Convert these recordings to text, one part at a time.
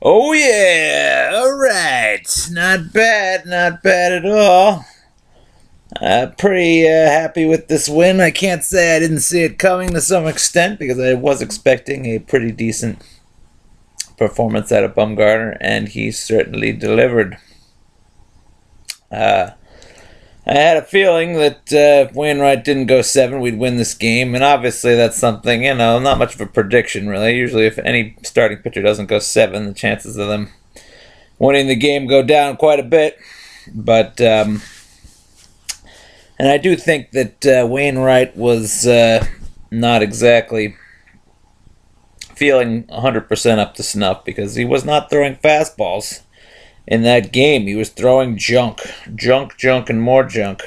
Oh yeah, all right. Not bad, not bad at all. Pretty happy with this win. I can't say I didn't see it coming to some extent because I was expecting a pretty decent performance out of Bumgarner, and he certainly delivered. Uh, I had a feeling that if Wainwright didn't go seven, we'd win this game, and obviously that's something, not much of a prediction really. Usually, if any starting pitcher doesn't go seven, the chances of them winning the game go down quite a bit. But and I do think that Wainwright was not exactly feeling 100% up to snuff because he was not throwing fastballs in that game. He was throwing junk, and more junk.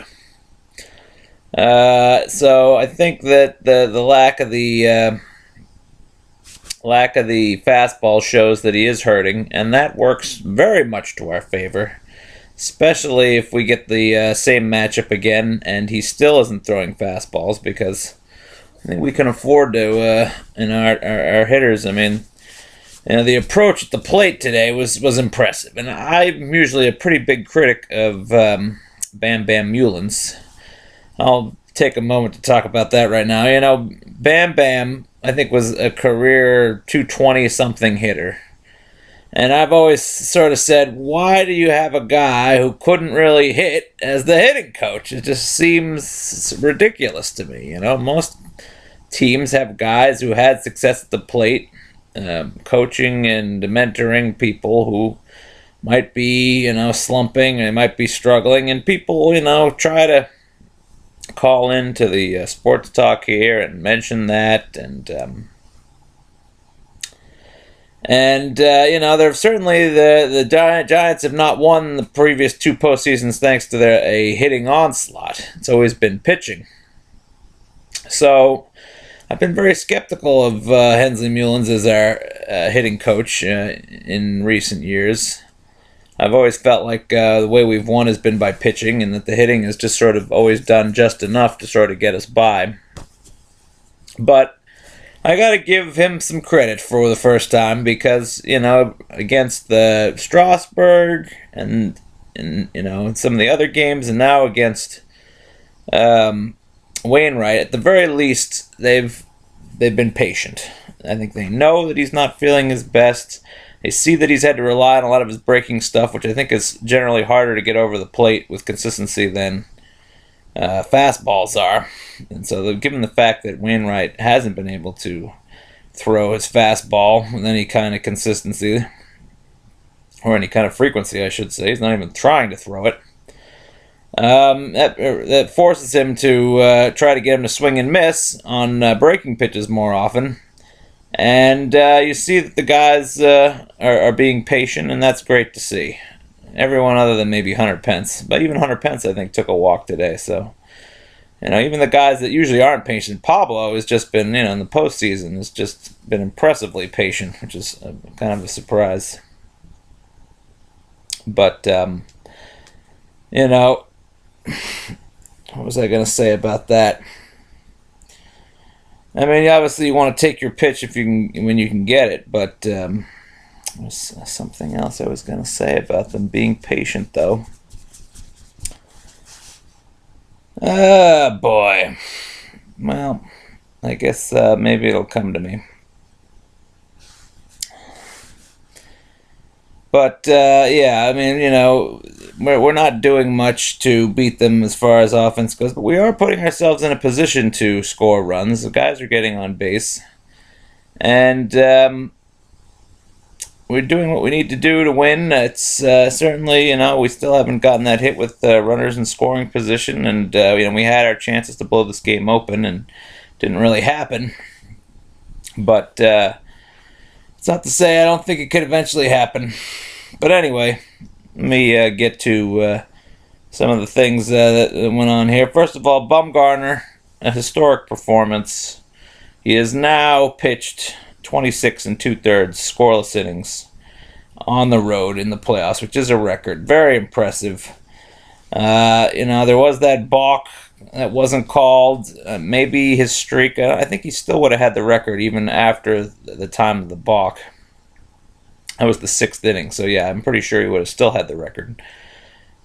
So I think that the lack of the fastball shows that he is hurting, and that works very much to our favor, especially if we get the same matchup again and he still isn't throwing fastballs, because I think we can afford to, in our hitters. I mean, the approach at the plate today was impressive, and I'm usually a pretty big critic of Bam Bam Mullins. I'll take a moment to talk about that right now. Bam Bam, I think, was a career 220-something hitter. And I've always sort of said, why do you have a guy who couldn't really hit as the hitting coach? It just seems ridiculous to me. Most teams have guys who had success at the plate, coaching and mentoring people who might be, slumping, and they might be struggling, and people, try to call into the sports talk here and mention that, and they're certainly the Giants have not won the previous two postseasons thanks to a hitting onslaught. It's always been pitching. So I've been very skeptical of Hensley Mullins as our hitting coach in recent years. I've always felt like the way we've won has been by pitching, and that the hitting has just sort of always done just enough to sort of get us by. But I got to give him some credit for the first time because, against the Strasburg and in some of the other games, and now against Wainwright, at the very least, they've been patient. I think they know that he's not feeling his best. They see that he's had to rely on a lot of his breaking stuff, which I think is generally harder to get over the plate with consistency than fastballs are. And so given the fact that Wainwright hasn't been able to throw his fastball with any kind of consistency, or any kind of frequency, I should say, he's not even trying to throw it, that forces him to try to get him to swing and miss on breaking pitches more often. And you see that the guys are being patient, and that's great to see. Everyone other than maybe Hunter Pence. But even Hunter Pence, I think, took a walk today. So, even the guys that usually aren't patient, Pablo has just been, in the postseason, has just been impressively patient, which is kind of a surprise. But, what was I going to say about that? I mean, obviously you want to take your pitch when you can get it, but there's something else I was going to say about them being patient, though. Boy. Well, I guess maybe it'll come to me. But, yeah, I mean, we're not doing much to beat them as far as offense goes, but we are putting ourselves in a position to score runs. The guys are getting on base. And we're doing what we need to do to win. It's certainly, we still haven't gotten that hit with runners in scoring position. And, we had our chances to blow this game open, and it didn't really happen. But it's not to say I don't think it could eventually happen. But anyway, let me get to some of the things that went on here. First of all, Bumgarner, a historic performance. He has now pitched 26 2/3 scoreless innings on the road in the playoffs, which is a record. Very impressive. There was that balk that wasn't called. Maybe his streak, I think he still would have had the record even after the time of the balk. That was the 6th inning, so yeah, I'm pretty sure he would have still had the record.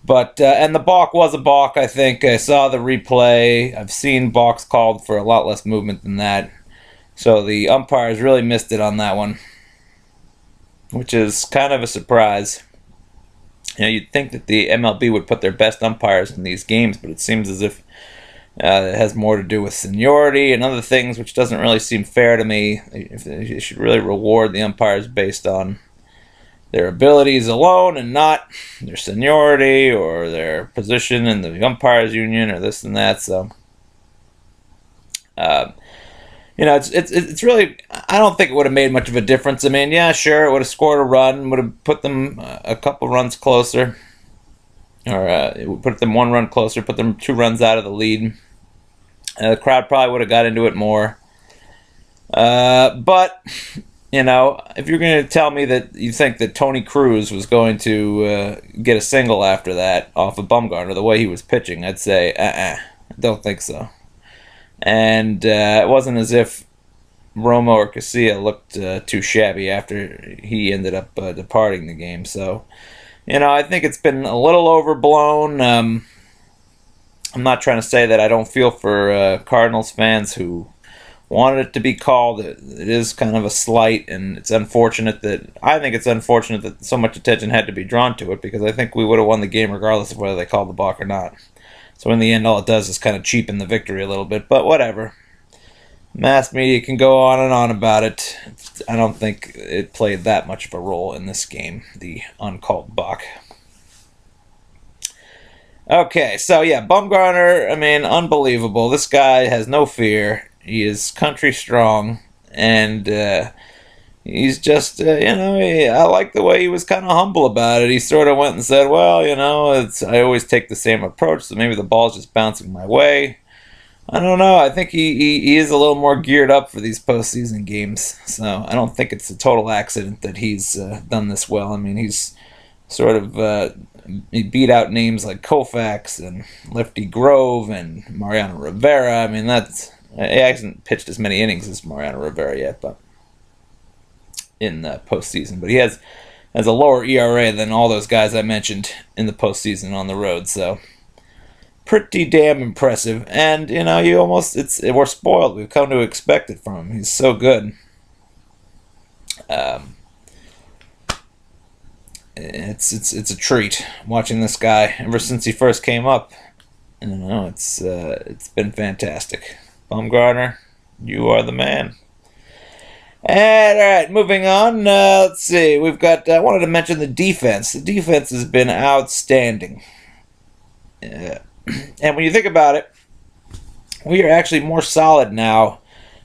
But and the balk was a balk, I think. I saw the replay. I've seen balks called for a lot less movement than that. So the umpires really missed it on that one, which is kind of a surprise. You'd think that the MLB would put their best umpires in these games, but it seems as if it has more to do with seniority and other things, which doesn't really seem fair to me. They should really reward the umpires based on their abilities alone and not their seniority or their position in the umpires union or this and that. So, it's really, I don't think it would have made much of a difference. I mean, yeah, sure, it would have scored a run, would have put them a couple runs closer, or it would put them 1 run closer, put them 2 runs out of the lead. The crowd probably would have got into it more. But if you're going to tell me that you think that Tony Cruz was going to get a single after that off of Bumgarner, the way he was pitching, I'd say, I don't think so. And it wasn't as if Romo or Casilla looked too shabby after he ended up departing the game. So, I think it's been a little overblown. I'm not trying to say that I don't feel for Cardinals fans who wanted it to be called. It is kind of a slight, and I think it's unfortunate that so much attention had to be drawn to it, because I think we would have won the game regardless of whether they called the balk or not. So in the end, all it does is kind of cheapen the victory a little bit, but whatever. Mass media can go on and on about it. I don't think it played that much of a role in this game, the uncalled balk. Okay, so yeah, Bumgarner, I mean, unbelievable. This guy has no fear. He is country strong, and he's just, I like the way he was kind of humble about it. He sort of went and said, well, I always take the same approach, so maybe the ball's just bouncing my way. I don't know. I think he is a little more geared up for these postseason games, so I don't think it's a total accident that he's done this well. I mean, he's sort of he beat out names like Koufax and Lefty Grove and Mariano Rivera. I mean, he hasn't pitched as many innings as Mariano Rivera yet, but in the postseason. But he has a lower ERA than all those guys I mentioned in the postseason on the road. So pretty damn impressive. And we're spoiled. We've come to expect it from him. He's so good. It's a treat watching this guy ever since he first came up. It's been fantastic. Bumgarner, you are the man. And, all right, moving on. Let's see. I wanted to mention the defense. The defense has been outstanding. And when you think about it, we are actually more solid now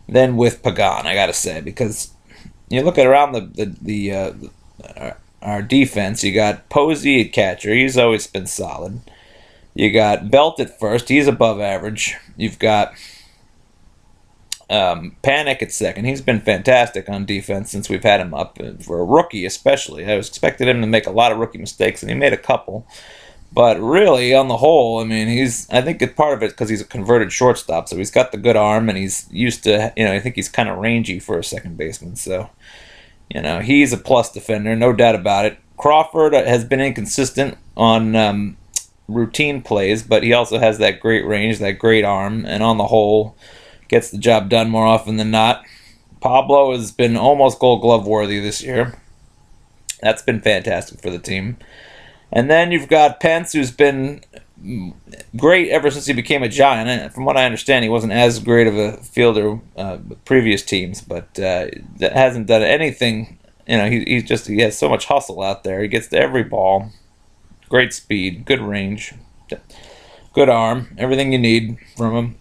than with Pagan, I got to say, because you look at around our defense. You got Posey at catcher. He's always been solid. You got Belt at first. He's above average. You've got Panic at second. He's been fantastic on defense since we've had him up. For a rookie especially, I was expecting him to make a lot of rookie mistakes, and he made a couple. But really, on the whole, I mean, I think it's part of it because he's a converted shortstop, so he's got the good arm, and he's used to, I think he's kind of rangy for a second baseman. So, he's a plus defender, no doubt about it. Crawford has been inconsistent on routine plays, but he also has that great range, that great arm, and on the whole, gets the job done more often than not. Pablo has been almost Gold Glove worthy this year. That's been fantastic for the team. And then you've got Pence, who's been great ever since he became a Giant. And from what I understand, he wasn't as great of a fielder with previous teams, but that hasn't done anything. He has so much hustle out there. He gets to every ball. Great speed, good range, good arm, everything you need from him.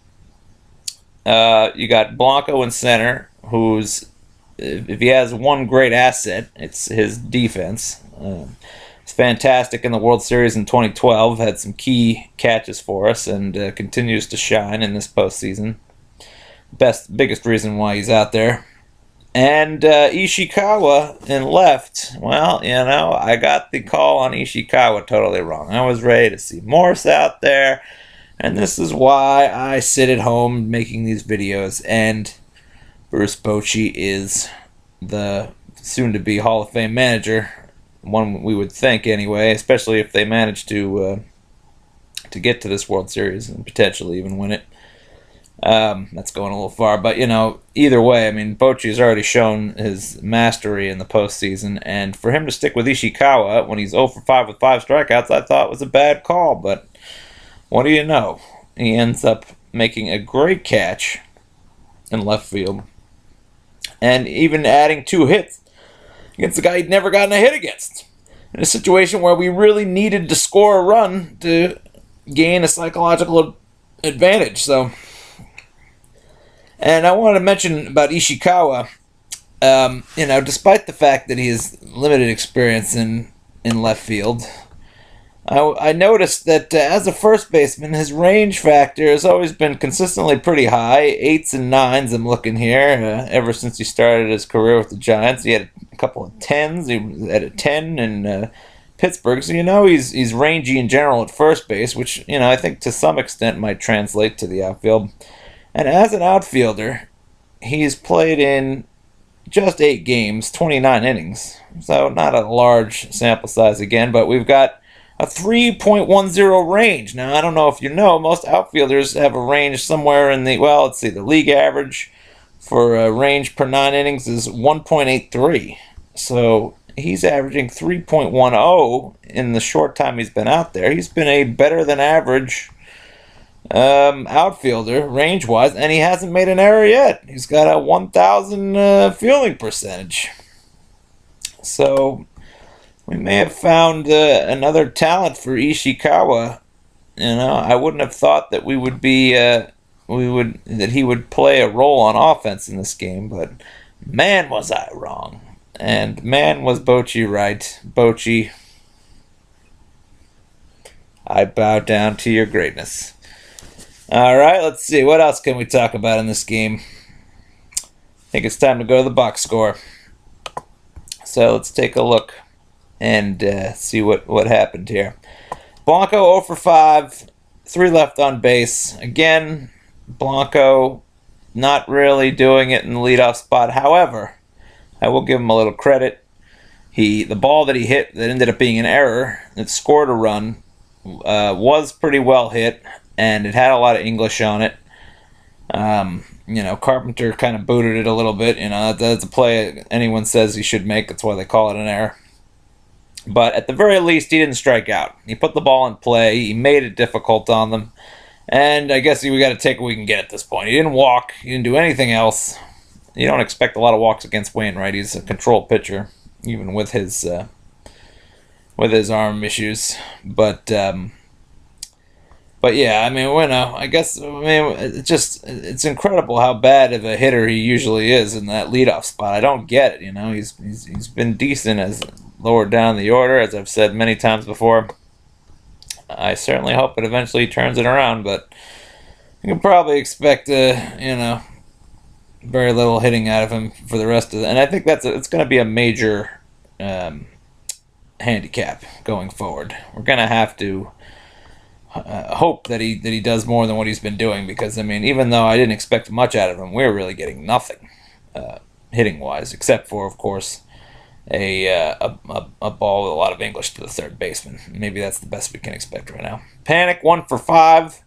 You got Blanco in center, who's, if he has one great asset, it's his defense. He's fantastic in the World Series in 2012, had some key catches for us, and continues to shine in this postseason. Biggest reason why he's out there. And Ishikawa in left, well, I got the call on Ishikawa totally wrong. I was ready to see Morse out there. And this is why I sit at home making these videos. And Bruce Bochy is the soon-to-be Hall of Fame manager. One we would think anyway, especially if they manage to get to this World Series and potentially even win it. That's going a little far, but either way, I mean, Bochy has already shown his mastery in the postseason, and for him to stick with Ishikawa when he's 0 for 5 with 5 strikeouts, I thought was a bad call. But what do you know? He ends up making a great catch in left field, and even adding 2 hits against a guy he'd never gotten a hit against, in a situation where we really needed to score a run to gain a psychological advantage. So. And I wanted to mention about Ishikawa, despite the fact that he has limited experience in left field, I noticed that as a first baseman, his range factor has always been consistently pretty high, 8s and 9s I'm looking here, ever since he started his career with the Giants. He had a couple of 10s, he had a 10 in Pittsburgh, so he's rangy in general at first base, which I think to some extent might translate to the outfield. And as an outfielder, he's played in just 8 games, 29 innings. So not a large sample size again, but we've got a 3.10 range. Now, I don't know if you know, most outfielders have a range somewhere in the league average for a range per 9 innings is 1.83. So he's averaging 3.10 in the short time he's been out there. He's been a better than average outfielder range-wise, and he hasn't made an error yet. He's got a 1,000 fielding percentage. So we may have found another talent for Ishikawa. I wouldn't have thought that that he would play a role on offense in this game, but man, was I wrong. And man, was Bochy right. Bochy, I bow down to your greatness. All right, let's see. What else can we talk about in this game? I think it's time to go to the box score. So let's take a look and see what happened here. Blanco 0 for 5, 3 left on base. Again, Blanco not really doing it in the leadoff spot. However, I will give him a little credit. The ball that he hit that ended up being an error that scored a run was pretty well hit, and it had a lot of English on it. Carpenter kind of booted it a little bit. That's a play anyone says he should make. That's why they call it an error. But at the very least, he didn't strike out. He put the ball in play. He made it difficult on them. And I guess we got to take what we can get at this point. He didn't walk. He didn't do anything else. You don't expect a lot of walks against Wainwright. He's a controlled pitcher, even with his arm issues. But yeah, it's incredible how bad of a hitter he usually is in that leadoff spot. I don't get it. He's been decent as lower down the order, as I've said many times before. I certainly hope it eventually turns it around, but you can probably expect very little hitting out of him for the rest of it. And I think it's going to be a major handicap going forward. We're going to have to hope that he does more than what he's been doing, because even though I didn't expect much out of him, we're really getting nothing hitting wise, except for, of course, a ball with a lot of English to the third baseman. Maybe that's the best we can expect right now. Panic 1 for 5.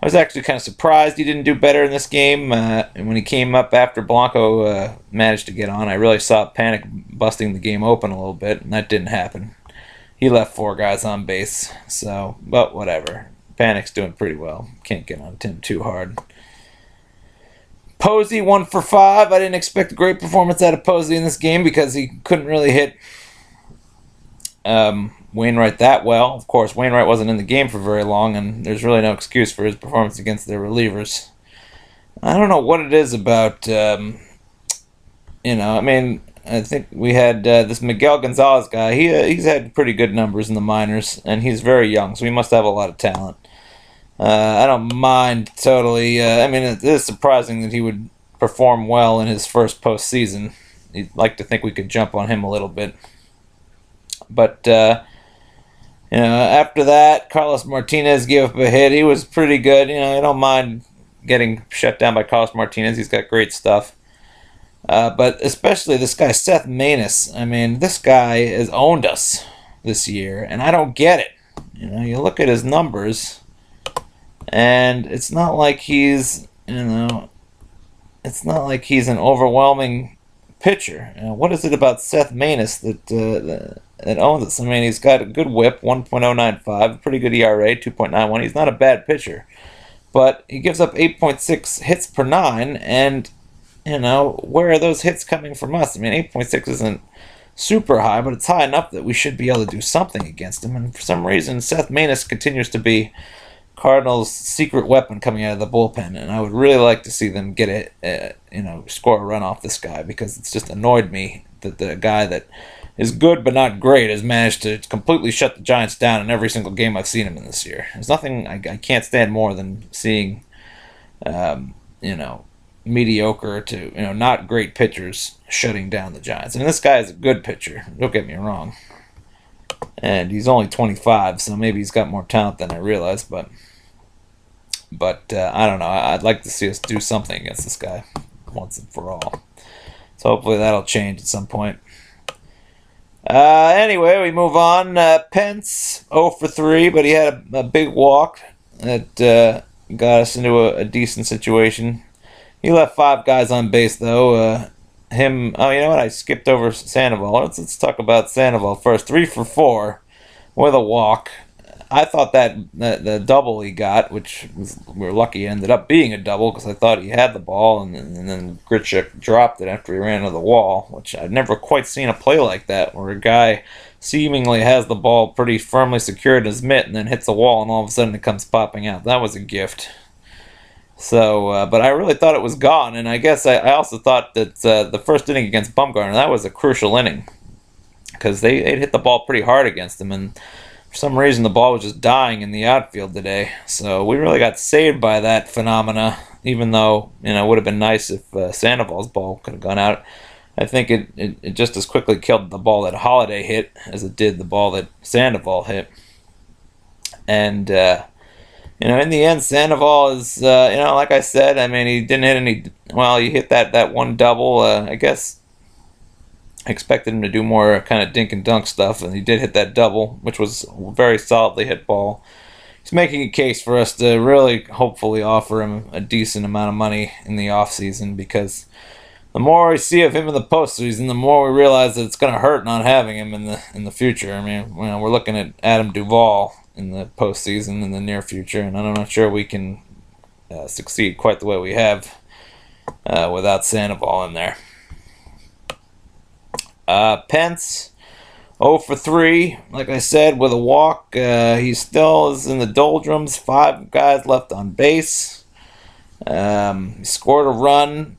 I was actually kind of surprised he didn't do better in this game. And when he came up after Blanco managed to get on, I really saw Panic busting the game open a little bit, and that didn't happen. He left 4 guys on base, but whatever. Panic's doing pretty well. Can't get on Tim too hard. Posey 1 for 5. I didn't expect a great performance out of Posey in this game because he couldn't really hit Wainwright that well. Of course, Wainwright wasn't in the game for very long, and there's really no excuse for his performance against their relievers. I don't know what it is about, I think we had this Miguel Gonzalez guy. He's had pretty good numbers in the minors, and he's very young, so he must have a lot of talent. I don't mind totally. It is surprising that he would perform well in his first postseason. You'd like to think we could jump on him a little bit. But, after that, Carlos Martinez gave up a hit. He was pretty good. I don't mind getting shut down by Carlos Martinez. He's got great stuff. But especially this guy, Seth Maness. I mean, this guy has owned us this year, and I don't get it. You look at his numbers, and it's not like he's, it's not like he's an overwhelming pitcher. What is it about Seth Maness that owns us? I mean, he's got a good WHIP, 1.095, pretty good ERA, 2.91. He's not a bad pitcher, but he gives up 8.6 hits per nine, and where are those hits coming from us? I mean, 8.6 isn't super high, but it's high enough that we should be able to do something against him. And for some reason, Seth Maness continues to be Cardinals' secret weapon coming out of the bullpen, and I would really like to see them get score a run off this guy, because it's just annoyed me that the guy that is good but not great has managed to completely shut the Giants down in every single game I've seen him in this year. There's nothing I can't stand more than seeing, mediocre to not great pitchers shutting down the Giants. I mean, this guy is a good pitcher, don't get me wrong, and he's only 25, so maybe he's got more talent than I realized, but I don't know. I'd like to see us do something against this guy once and for all, so hopefully that'll change at some point. Anyway, we move on. Pence 0 for 3, but he had a big walk that got us into a decent situation. He left 5 guys on base, though. You know what? I skipped over Sandoval. Let's talk about Sandoval first. 3 for 4 with a walk. I thought that the double he got, which we were lucky, ended up being a double, because I thought he had the ball, and then Grichuk dropped it after he ran into the wall, which I've never quite seen a play like that, where a guy seemingly has the ball pretty firmly secured in his mitt and then hits a wall, and all of a sudden it comes popping out. That was a gift. So, but I really thought it was gone, and I guess I also thought that the first inning against Bumgarner, that was a crucial inning, because they hit the ball pretty hard against him, and for some reason the ball was just dying in the outfield today. So we really got saved by that phenomena, even though it would have been nice if Sandoval's ball could have gone out. I think it just as quickly killed the ball that Holiday hit as it did the ball that Sandoval hit, and in the end, Sandoval is, like I said, I mean, he didn't hit any. Well, he hit that one double. I guess I expected him to do more kind of dink and dunk stuff, and he did hit that double, which was a very solidly hit ball. He's making a case for us to really, hopefully, offer him a decent amount of money in the offseason, because the more we see of him in the postseason, the more we realize that it's going to hurt not having him in the future. I mean, we're looking at Adam Duvall in the postseason in the near future, and I'm not sure we can succeed quite the way we have without Sandoval in there. Pence 0 for 3, like I said, with a walk. He still is in the doldrums. 5 guys left on base. He scored a run.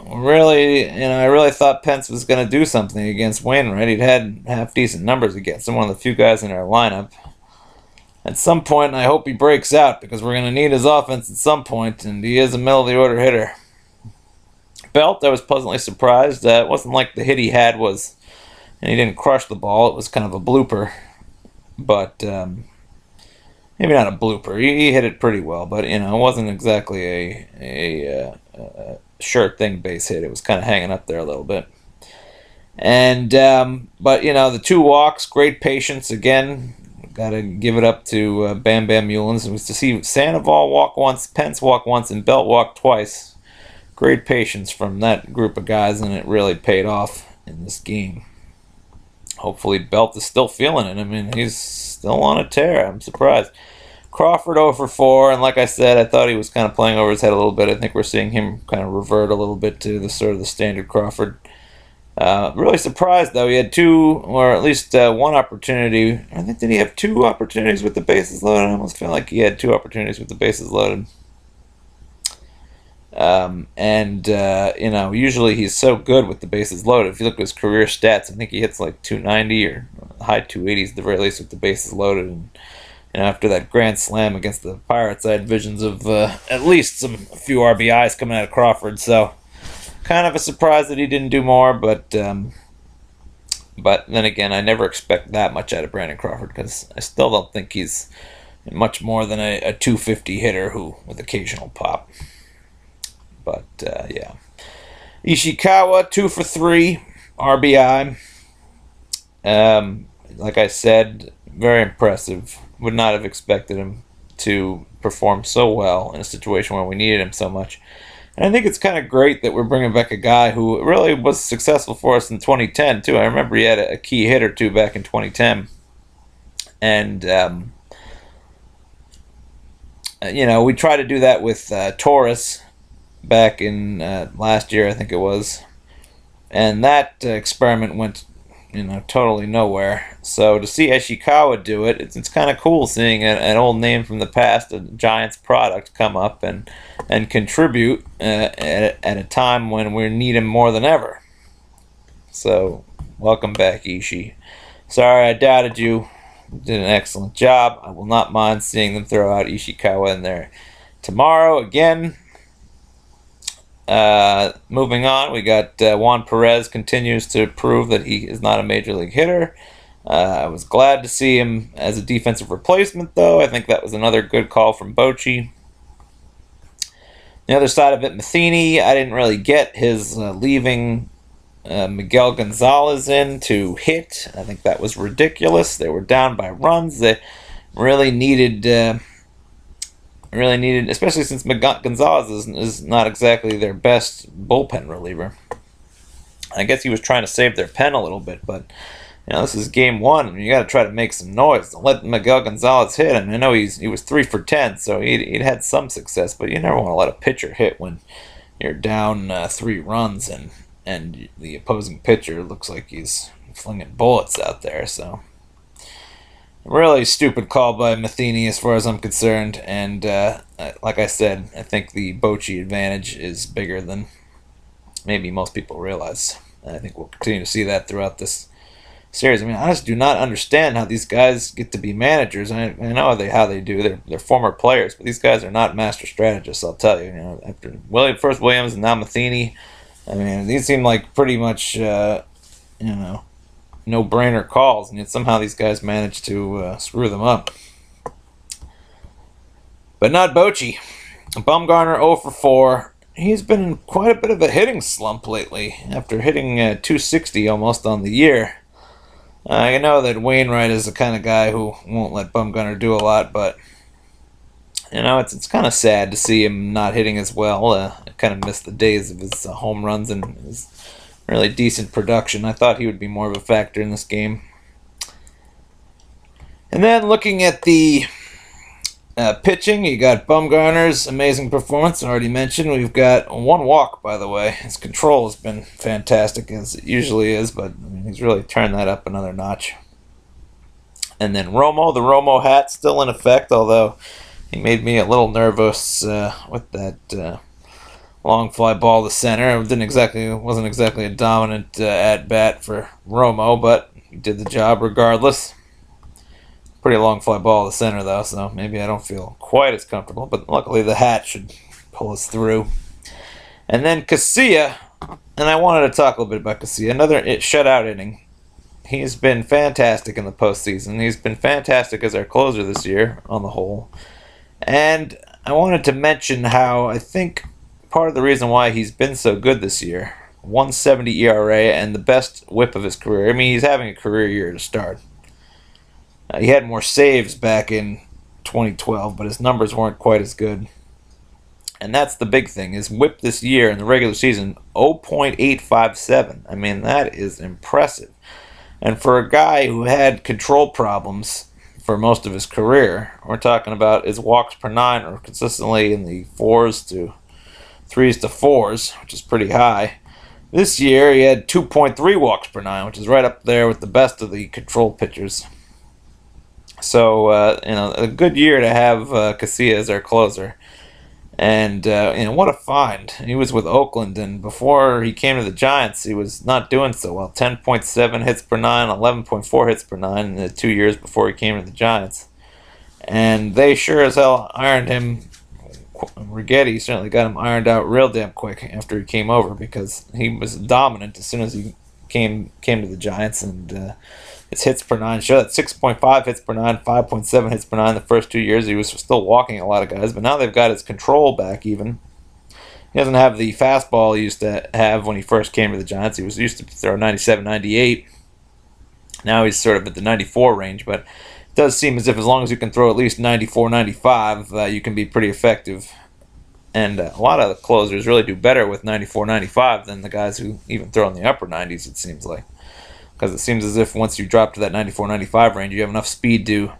Really, I really thought Pence was going to do something against Wainwright. He'd had half-decent numbers against him, one of the few guys in our lineup. At some point, I hope he breaks out, because we're going to need his offense at some point, and he is a middle-of-the-order hitter. Belt, I was pleasantly surprised. It wasn't like the hit he had was, and he didn't crush the ball. It was kind of a blooper, but maybe not a blooper. He hit it pretty well, but it wasn't exactly a sure thing base hit. It was kind of hanging up there a little bit. And but the 2 walks, great patience again. Got to give it up to Bam Bam Mullins. It was to see Sandoval walk once, Pence walk once, and Belt walk twice. Great patience from that group of guys, and it really paid off in this game. Hopefully Belt is still feeling it. I mean, he's still on a tear. I'm surprised. Crawford 0 for 4, and like I said, I thought he was kind of playing over his head a little bit. I think we're seeing him kind of revert a little bit to the sort of the standard Crawford. Really surprised, though. He had 2, or at least 1 opportunity. I think, did he have 2 opportunities with the bases loaded? I almost feel like he had 2 opportunities with the bases loaded. Usually he's so good with the bases loaded. If you look at his career stats, I think he hits like 290 or high 280s at the very least with the bases loaded. And after that grand slam against the Pirates, I had visions of at least a few RBIs coming out of Crawford. So kind of a surprise that he didn't do more, but then again, I never expect that much out of Brandon Crawford, because I still don't think he's much more than a 250 hitter with occasional pop. But yeah. Ishikawa, 2 for 3, RBI. Like I said, very impressive. Would not have expected him to perform so well in a situation where we needed him so much. And I think it's kind of great that we're bringing back a guy who really was successful for us in 2010, too. I remember he had a key hit or two back in 2010. And, we tried to do that with Torres back in last year, I think it was. And that experiment went, totally nowhere. So to see Ishikawa do it, it's kind of cool seeing an old name from the past, a Giants product, come up and contribute at a time when we need him more than ever. So welcome back, Ishii. Sorry I doubted you. You did an excellent job. I will not mind seeing them throw out Ishikawa in there tomorrow again. Moving on, we got Juan Perez continues to prove that he is not a major league hitter. I was glad to see him as a defensive replacement, though. I think that was another good call from Bochy. The other side of it, Matheny, I didn't really get his leaving Miguel Gonzalez in to hit. I think that was ridiculous. They were down by runs. They really needed, especially since Gonzalez is not exactly their best bullpen reliever. I guess he was trying to save their pen a little bit, but this is game one, and you got to try to make some noise. Don't let Miguel Gonzalez hit. I know he was 3 for 10, so he'd had some success, but you never want to let a pitcher hit when you're down 3 runs and the opposing pitcher looks like he's flinging bullets out there. So really stupid call by Matheny as far as I'm concerned, and like I said, I think the Bochy advantage is bigger than maybe most people realize. And I think we'll continue to see that throughout this series. I just do not understand how these guys get to be managers. I know how they do. They're former players, but these guys are not master strategists. I'll tell you. After first Williams and now Matheny, these seem like pretty much no-brainer calls, and yet somehow these guys manage to screw them up. But not Bochy. Bumgarner 0 for 4. He's been in quite a bit of a hitting slump lately after hitting 260 almost on the year. I know that Wainwright is the kind of guy who won't let Bumgarner do a lot, but it's kind of sad to see him not hitting as well. I kind of missed the days of his home runs and his really decent production. I thought he would be more of a factor in this game. And then looking at the pitching, you got Bumgarner's amazing performance, I already mentioned. We've got 1 walk, by the way. His control has been fantastic, as it usually is, but he's really turned that up another notch. And then Romo, the Romo hat, still in effect, although he made me a little nervous with that long fly ball to center. It wasn't exactly a dominant at-bat for Romo, but he did the job regardless. Pretty long fly ball to center, though, so maybe I don't feel quite as comfortable, but luckily the hat should pull us through. And then Casilla, and I wanted to talk a little bit about Casilla. Another shutout inning. He's been fantastic in the postseason. He's been fantastic as our closer this year, on the whole. And I wanted to mention how I think part of the reason why he's been so good this year, 1.70 ERA and the best whip of his career. He's having a career year to start. He had more saves back in 2012, but his numbers weren't quite as good. And that's the big thing. His whip this year in the regular season, 0.857. That is impressive. And for a guy who had control problems for most of his career, we're talking about his walks per 9 are consistently in the 3s to 4s, which is pretty high. This year he had 2.3 walks per 9, which is right up there with the best of the control pitchers. So, a good year to have Casilla as our closer. And, what a find. He was with Oakland, and before he came to the Giants, he was not doing so well. 10.7 hits per 9, 11.4 hits per 9 in the 2 years before he came to the Giants. And they sure as hell ironed him. Rigetti certainly got him ironed out real damn quick after he came over, because he was dominant as soon as he came to the Giants, and his hits per 9 show that 6.5 hits per 9, 5.7 hits per 9 the first 2 years. He was still walking a lot of guys, but now they've got his control back even. He doesn't have the fastball he used to have when he first came to the Giants. He was used to throw 97, 98. Now he's sort of at the 94 range, but it does seem as if as long as you can throw at least 94, 95, you can be pretty effective. And a lot of the closers really do better with 94, 95 than the guys who even throw in the upper 90s, it seems like. Because it seems as if once you drop to that 94, 95 range, you have enough speed to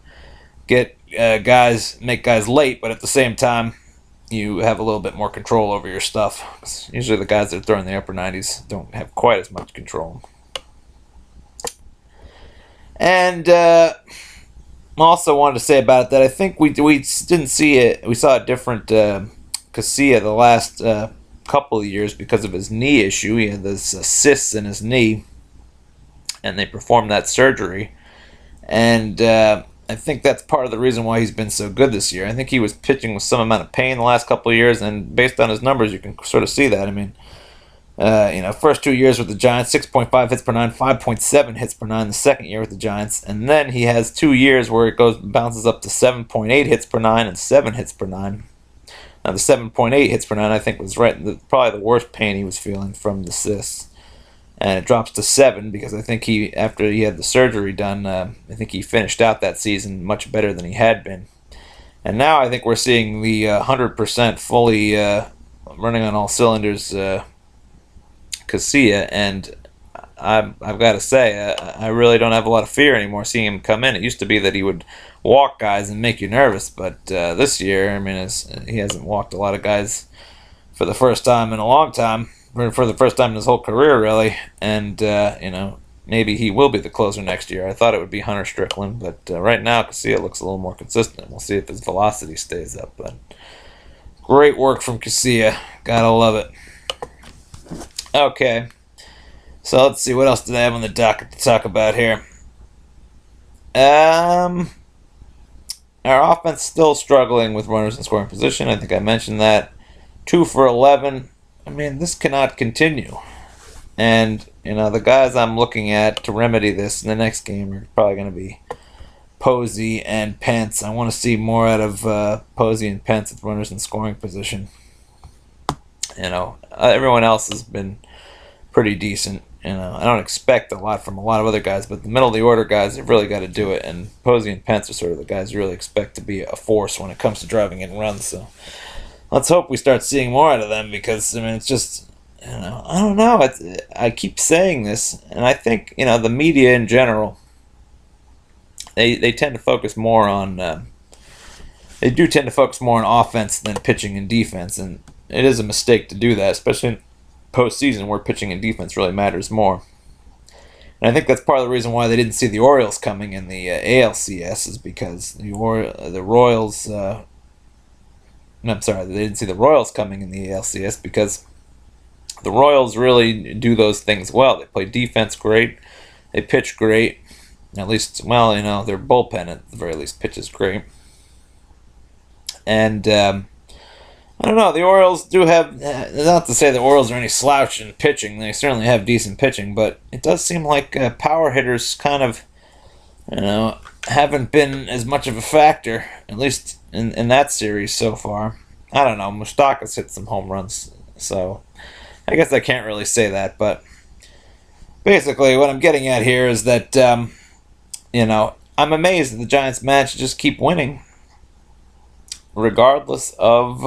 get make guys late, but at the same time, you have a little bit more control over your stuff. Usually the guys that are throwing the upper 90s don't have quite as much control. And also wanted to say about it that I think we didn't see it. We saw a different Casilla the last couple of years because of his knee issue. He had those cysts in his knee, and they performed that surgery. And I think that's part of the reason why he's been so good this year. I think he was pitching with some amount of pain the last couple of years, and based on his numbers, you can sort of see that. I mean, first 2 years with the Giants, 6.5 hits per nine, 5.7 hits per nine the second year with the Giants, and then he has 2 years where it bounces up to 7.8 hits per nine and 7 hits per nine. Now the 7.8 hits per nine I think was probably the worst pain he was feeling from the cysts. And it drops to 7 because I think after he had the surgery done, I think he finished out that season much better than he had been. And now I think we're seeing the 100% fully running on all cylinders Casilla, and I've got to say, I really don't have a lot of fear anymore seeing him come in. It used to be that he would walk guys and make you nervous, but this year, I mean, he hasn't walked a lot of guys for the first time in a long time. For the first time in his whole career, really, and maybe he will be the closer next year. I thought it would be Hunter Strickland, but right now Casilla looks a little more consistent. We'll see if his velocity stays up. But great work from Casilla, gotta love it. Okay, so let's see what else did I have on the docket to talk about here. Our offense still struggling with runners in scoring position. I think I mentioned that. 2 for 11. I mean, this cannot continue. And, the guys I'm looking at to remedy this in the next game are probably going to be Posey and Pence. I want to see more out of Posey and Pence with runners in scoring position. Everyone else has been pretty decent. I don't expect a lot from a lot of other guys, but the middle of the order guys have really got to do it. And Posey and Pence are sort of the guys you really expect to be a force when it comes to driving in runs. So let's hope we start seeing more out of them because, it's just, I don't know. I keep saying this, and I think, the media in general, they tend to focus more on, they do tend to focus more on offense than pitching and defense, and it is a mistake to do that, especially in postseason where pitching and defense really matters more. And I think that's part of the reason why they didn't see the Orioles coming in the ALCS is because the Royals... I'm sorry, they didn't see the Royals coming in the ALCS because the Royals really do those things well. They play defense great. They pitch great. At least, their bullpen at the very least pitches great. And, I don't know, the Orioles do have, not to say the Orioles are any slouch in pitching. They certainly have decent pitching, but it does seem like power hitters kind of, haven't been as much of a factor, at least in that series so far. I don't know. Moustakas hit some home runs, so I guess I can't really say that. But basically, what I'm getting at here is that, I'm amazed that the Giants managed to just keep winning, regardless of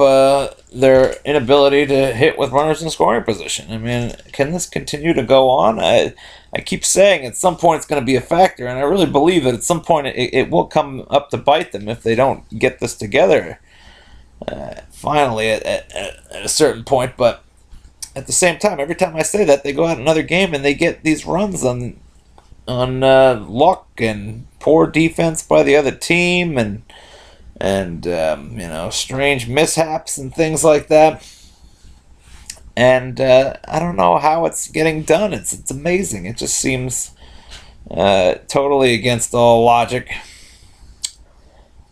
their inability to hit with runners in scoring position. I mean, can this continue to go on? I keep saying at some point it's going to be a factor, and I really believe that at some point it will come up to bite them if they don't get this together finally at a certain point. But at the same time, every time I say that, they go out another game and they get these runs on luck and poor defense by the other team and strange mishaps and things like that. And I don't know how it's getting done. It's amazing. It just seems totally against all logic.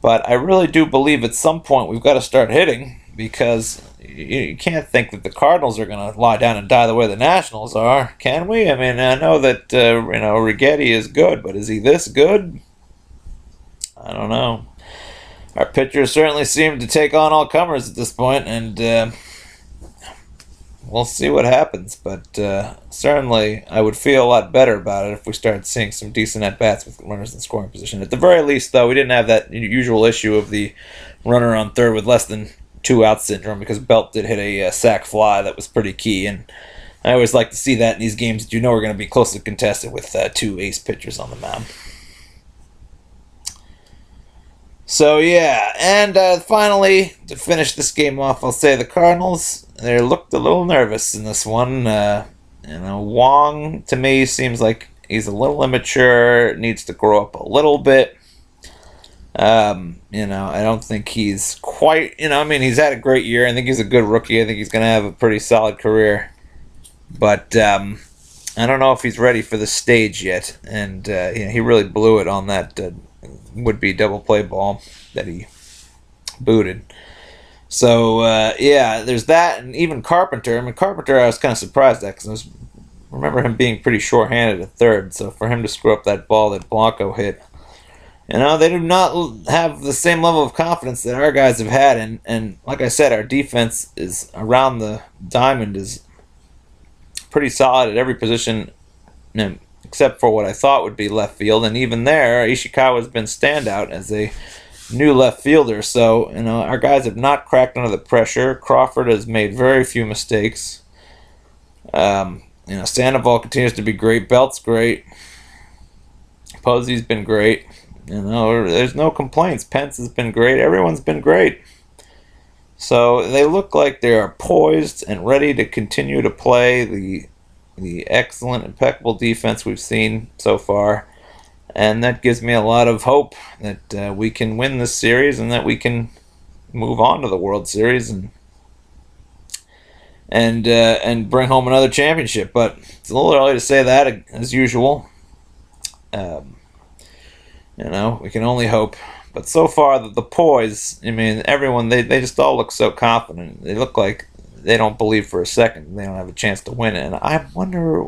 But I really do believe at some point we've got to start hitting because you can't think that the Cardinals are going to lie down and die the way the Nationals are, can we? I mean, I know that Righetti is good, but is he this good? I don't know. Our pitchers certainly seem to take on all comers at this point, and we'll see what happens. But certainly, I would feel a lot better about it if we started seeing some decent at bats with runners in scoring position. At the very least, though, we didn't have that usual issue of the runner on third with less than 2 outs syndrome, because Belt did hit a sac fly that was pretty key, and I always like to see that in these games that you know are going to be closely contested with 2 ace pitchers on the mound. So yeah, and finally, to finish this game off, I'll say the Cardinals, they looked a little nervous in this one. Wong, to me, seems like he's a little immature, needs to grow up a little bit. I don't think he's quite, he's had a great year. I think he's a good rookie. I think he's going to have a pretty solid career. But I don't know if he's ready for the stage yet. And he really blew it on that would-be double play ball that he booted. So, there's that. And even Carpenter. Carpenter I was kind of surprised at, because I remember him being pretty short-handed at third. So for him to screw up that ball that Blanco hit, they do not have the same level of confidence that our guys have had. And like I said, our defense is around the diamond is pretty solid at every position, except for what I thought would be left field. And even there, Ishikawa's been standout as a new left fielder. So, our guys have not cracked under the pressure. Crawford has made very few mistakes. Sandoval continues to be great. Belt's great. Posey's been great. There's no complaints. Pence has been great. Everyone's been great. So they look like they are poised and ready to continue to play the excellent, impeccable defense we've seen so far. And that gives me a lot of hope that we can win this series and that we can move on to the World Series and bring home another championship. But it's a little early to say that, as usual. We can only hope. But so far, the poise, everyone, they just all look so confident. They look like they don't believe for a second they don't have a chance to win it. And I wonder,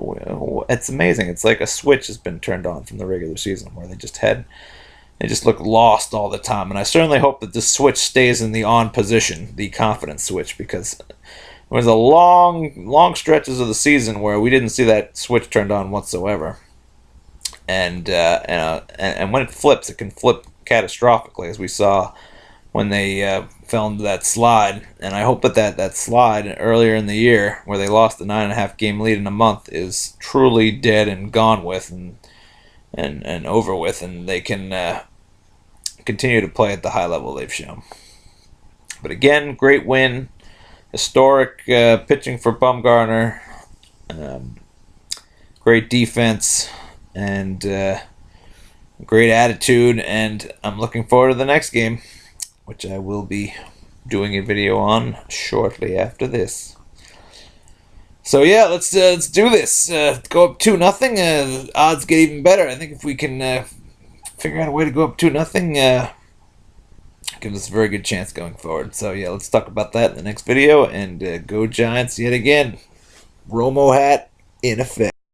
it's amazing. It's like a switch has been turned on from the regular season where they just look lost all the time. And I certainly hope that this switch stays in the on position, the confidence switch, because there was a long stretches of the season where we didn't see that switch turned on whatsoever. And when it flips, it can flip catastrophically, as we saw when they fell into that slide. And I hope that slide earlier in the year, where they lost the 9.5 game lead in a month, is truly dead and gone with and over with, and they can continue to play at the high level they've shown. But again, great win, historic pitching for Bumgarner, great defense, and great attitude, and I'm looking forward to the next game, which I will be doing a video on shortly after this. So yeah, let's do this. Go up 2-0. Odds get even better. I think if we can figure out a way to go up 2-0, gives us a very good chance going forward. So yeah, let's talk about that in the next video, and go Giants yet again. Romo hat in effect.